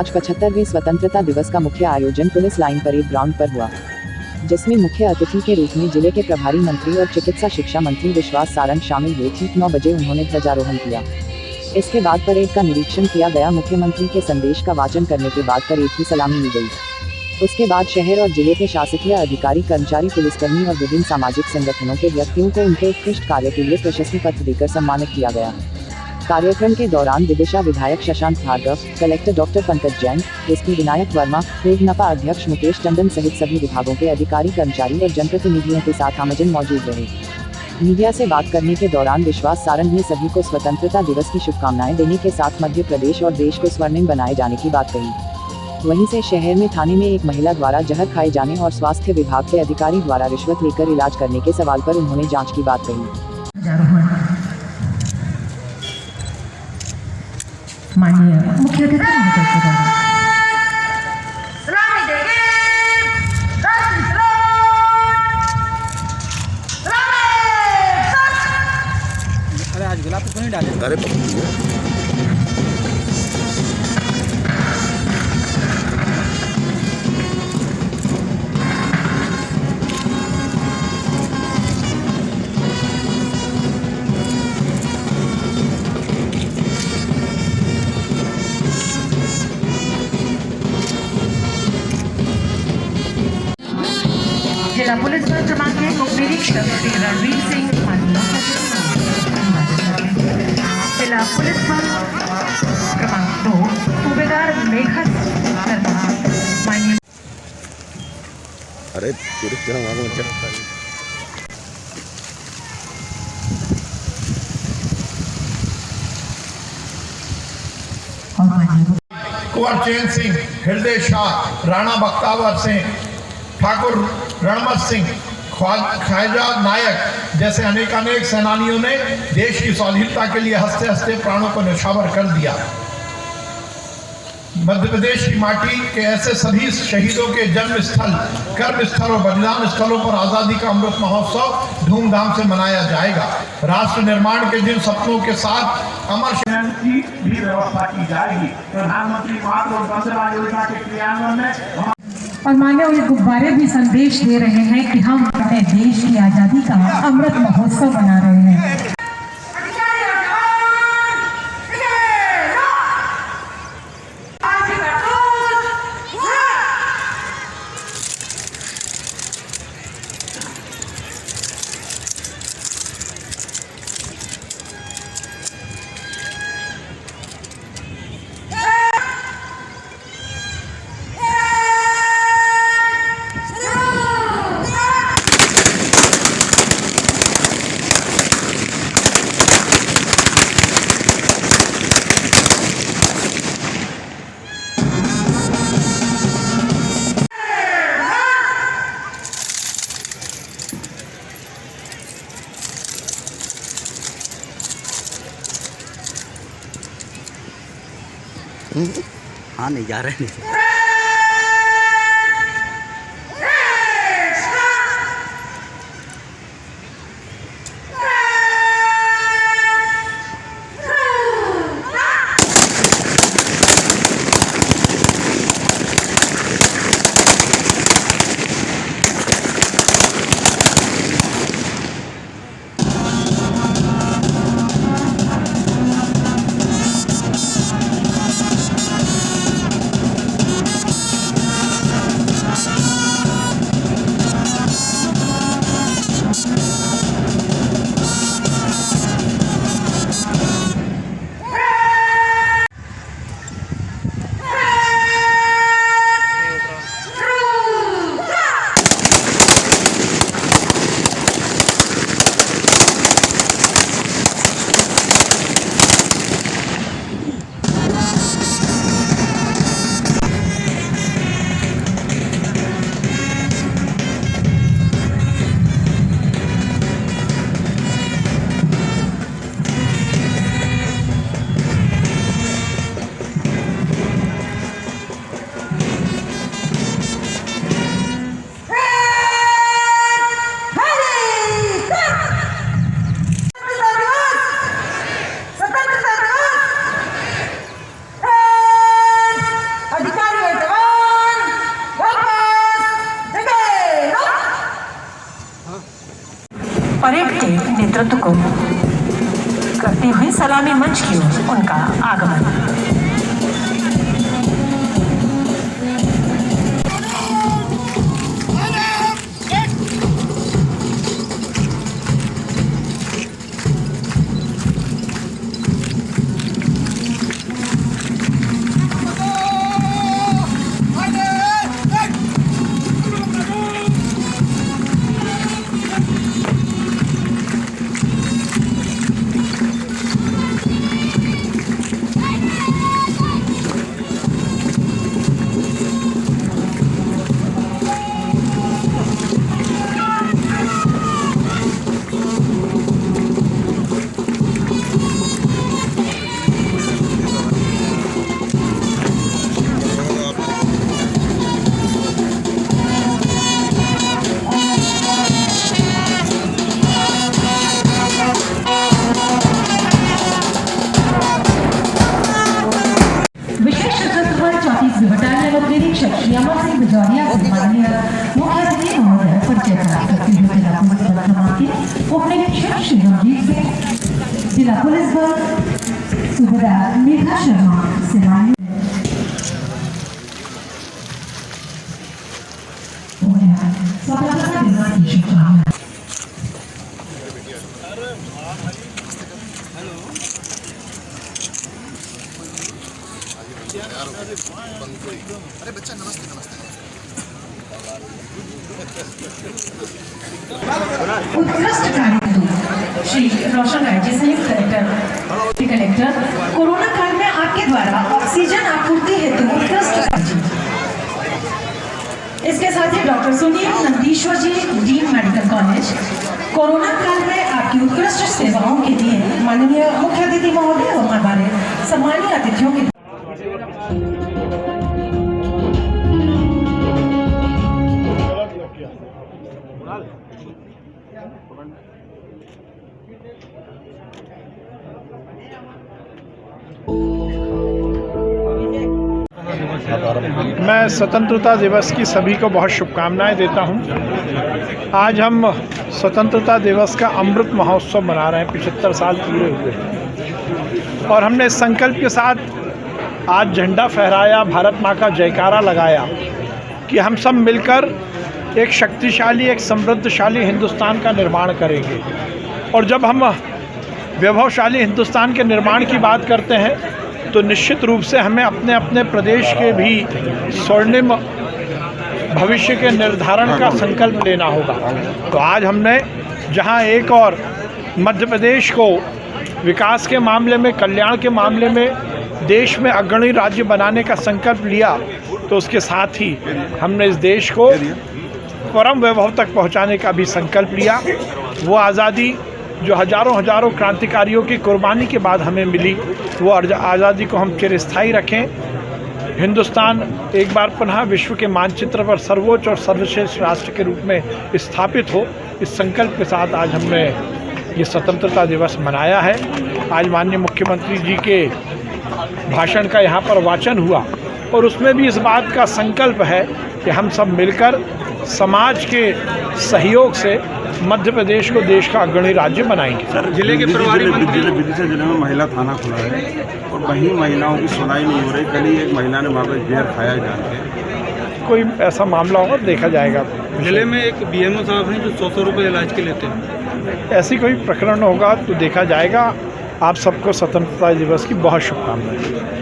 आज 75वें स्वतंत्रता दिवस का मुख्य आयोजन पुलिस लाइन परेड ग्राउंड पर हुआ, जिसमें मुख्य अतिथि के रूप में जिले के प्रभारी मंत्री और चिकित्सा शिक्षा मंत्री विश्वास सारंग शामिल हुए। ठीक 9 बजे उन्होंने ध्वजारोहण किया। इसके बाद परेड का निरीक्षण किया गया। मुख्यमंत्री के संदेश का वाचन करने के बाद परेड की सलामी ली गई। उसके बाद शहर और जिले के शासकीय अधिकारी, कर्मचारी, पुलिसकर्मी और विभिन्न सामाजिक संगठनों के व्यक्तियों को उनके उत्कृष्ट कार्य के लिए प्रशस्ति पत्र देकर सम्मानित किया गया। कार्यक्रम के दौरान विदिशा विधायक Shashank Bhargav, collector doctor Pankaj Jain, SP Vinayak Verma, रेगनपा अध्यक्ष मुकेश टंडन सहित सभी विभागों के अधिकारी, कर्मचारी और जनप्रतिनिधियों के साथ आमजन मौजूद रहे। मीडिया से बात करने के दौरान विश्वास सारंग ने सभी को स्वतंत्रता दिवस की शुभकामनाएं देने के साथ मध्य प्रदेश और देश को स्वर्णिम बनाए जाने की बात कही। वहीं से शहर में थाने में एक महिला द्वारा जहर खाए जाने और स्वास्थ्य विभाग के अधिकारी द्वारा रिश्वत लेकर इलाज करने के सवाल पर उन्होंने जांच की बात कही। माननीय मुख्य अतिथि महोदय के द्वारा आज गुलाब को नहीं डाले। अरे जिला पुलिस बल क्रमांक 1 उप निरीक्षक श्री रणवीर सिंह, जिला पुलिस बल क्रमांक 2 सूबेदार मेघा शर्मा, माननीय। अरे कुंवर चैन सिंह, हृदय शाह, राणा बख्तावर सिंह, ठाकुर रणमत सिंह, ख्वाजा नायक जैसे अनेकानेक सेनानियों ने देश की स्वाधीनता के लिए हंसते हंसते प्राणों को न्यौछावर कर दिया। मध्य प्रदेश की माटी के ऐसे सभी शहीदों के जन्म स्थल, कर्म स्थल और बलिदान स्थलों पर आज़ादी का अमृत महोत्सव धूमधाम से मनाया जाएगा। राष्ट्र निर्माण के जिन सपनों के साथ अमर की भी व्यवस्था की जाएगी। प्रधानमंत्री मातृ वंदना योजना के क्रियान्वयन में और माननीय ये गुब्बारे भी संदेश दे रहे हैं कि हम अपने देश की आज़ादी का अमृत महोत्सव मना रहे हैं। हाँ नहीं जा रहे नहीं। नेतृत्व को करती हुई सलामी मंच की ओर उनका आगमन। बटालियन और निरीक्षक श्री अमर सिंह बिजौरिया से माननीय मुख्य अतिथि महोदय परिचय प्राप्त करते हुए जिला पुलिस बल क्रमांक के उपनिरीक्षक श्री रंजीत सिंह, जिला पुलिस बल सूबेदार मेघा शर्मा से माननीय स्वतंत्रता दिवस की शुभकामनाएं। अरे बच्चा नमस्ते नमस्ते। उत्कृष्ट कार्य श्री रोशन राय जी संयुक्त कलेक्टर कोरोना काल में आपके द्वारा ऑक्सीजन आपूर्ति हेतु उत्कृष्ट कार्य। इसके साथ ही डॉक्टर सुनील नंदीश्वर जी डीन मेडिकल कॉलेज कोरोना काल में आपकी उत्कृष्ट सेवाओं के लिए माननीय मुख्य अतिथि महोदय और हमारे सम्मानीय अतिथियों के मैं स्वतंत्रता दिवस की सभी को बहुत शुभकामनाएं देता हूं। आज हम स्वतंत्रता दिवस का अमृत महोत्सव मना रहे हैं। 75 साल पूरे हुए और हमने इस संकल्प के साथ आज झंडा फहराया, भारत माँ का जयकारा लगाया कि हम सब मिलकर एक शक्तिशाली, एक समृद्धशाली हिंदुस्तान का निर्माण करेंगे। और जब हम वैभवशाली हिंदुस्तान के निर्माण की बात करते हैं तो निश्चित रूप से हमें अपने अपने प्रदेश के भी स्वर्णिम भविष्य के निर्धारण का संकल्प लेना होगा। तो आज हमने जहां एक और मध्य प्रदेश को विकास के मामले में, कल्याण के मामले में देश में अग्रणी राज्य बनाने का संकल्प लिया, तो उसके साथ ही हमने इस देश को परम वैभव तक पहुंचाने का भी संकल्प लिया। वो आज़ादी जो हजारों क्रांतिकारियों की कुर्बानी के बाद हमें मिली, वो आज़ादी को हम चिरस्थायी रखें। हिंदुस्तान एक बार पुनः विश्व के मानचित्र पर सर्वोच्च और सर्वश्रेष्ठ राष्ट्र के रूप में स्थापित हो, इस संकल्प के साथ आज हमने ये स्वतंत्रता दिवस मनाया है। आज माननीय मुख्यमंत्री जी के भाषण का यहाँ पर वाचन हुआ और उसमें भी इस बात का संकल्प है कि हम सब मिलकर समाज के सहयोग से मध्य प्रदेश को देश का अग्रणी राज्य बनाएंगे। सर, जिले के प्रभारी मंत्री विदिशा जिले में महिला थाना खुला है और वहीं महिलाओं की सुनाई नहीं हो रही। कल ही एक महिला ने वहाँ पर जहर खाया जाके। कोई ऐसा मामला होगा देखा जाएगा। जिले में एक बीएमओ साहब हैं जो 100 रुपये इलाज के लेते हैं। ऐसी कोई प्रकरण होगा तो देखा जाएगा। आप सबको स्वतंत्रता दिवस की बहुत शुभकामनाएं।